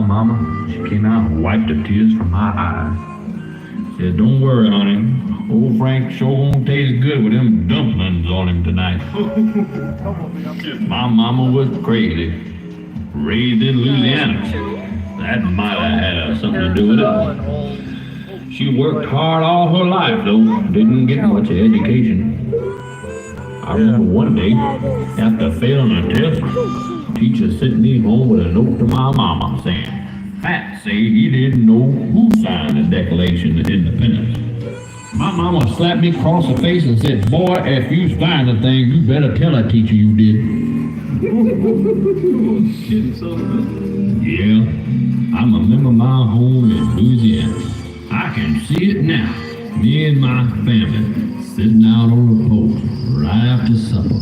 mama. She came out and wiped the tears from my eyes. Said, don't worry, honey. Old Frank sure won't taste good with them dumplings on him tonight. My mama was crazy. Raised in Louisiana. That might have had something to do with it. She worked hard all her life, though. Didn't get much education. I remember one day, after failing a test, teacher sent me home with a note to my mama saying, Fat say he didn't know who signed the Declaration of Independence. My mama slapped me across the face and said, boy, if you signed the thing, you better tell that teacher you did. Yeah, I'm a member of my home in Louisiana. I can see it now. Me and my family sitting out on the porch right after supper,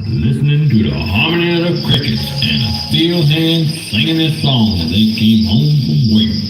listening to the harmony of the crickets and a field hand singing this song as they came home from work.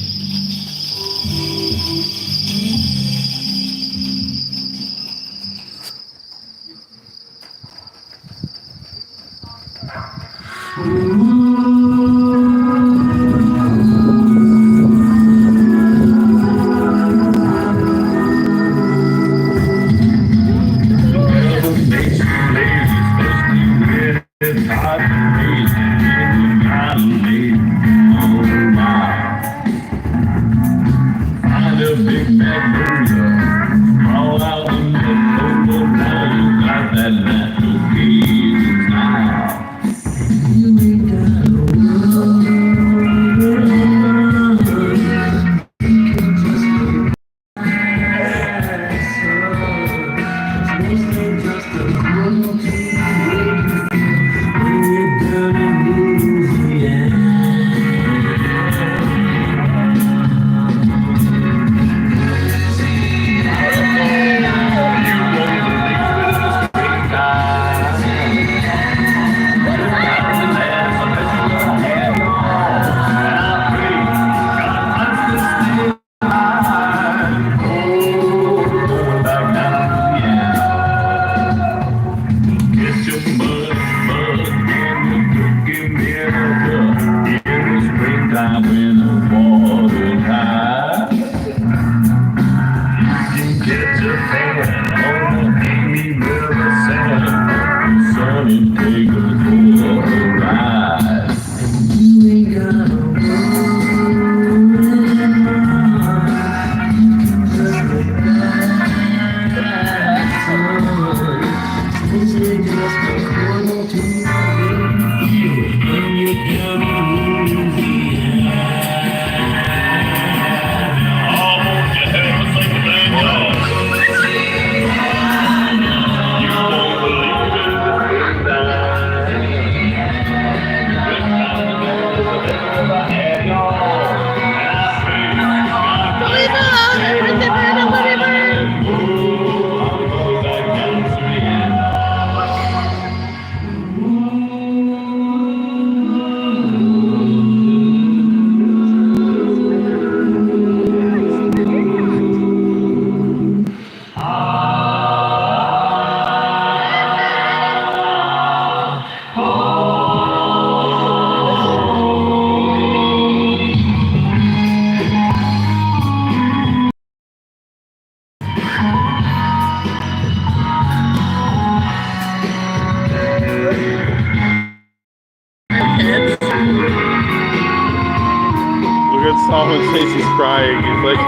Solomon says he's crying. He's like,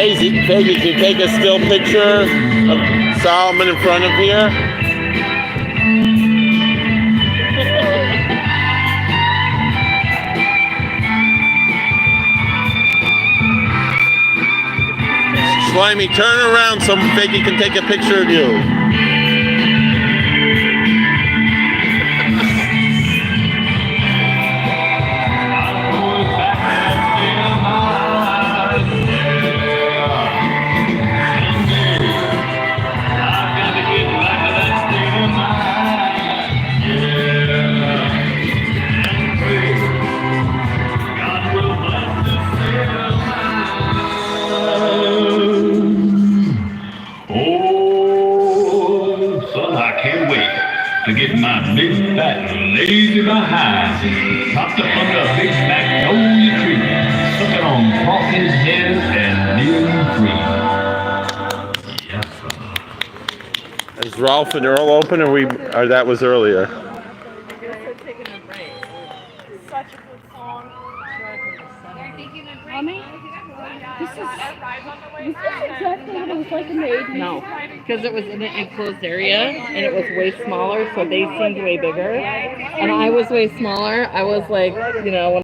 Faisy, can you take a still picture of Solomon in front of here? Slimy, turn around so Fakie can take a picture of you. To get my big fat lazy behind propped up under a big magnolia tree, sucking on Crawford's head and living free. Yes, sir. Is Ralph and Earl open, or that was earlier? Taking a break. Such a good song. They're taking a break. Mommy, this is exactly what it was like in the 80s. No, because it was in an enclosed area and it was way smaller, so they seemed way bigger. And I was way smaller. I was like, when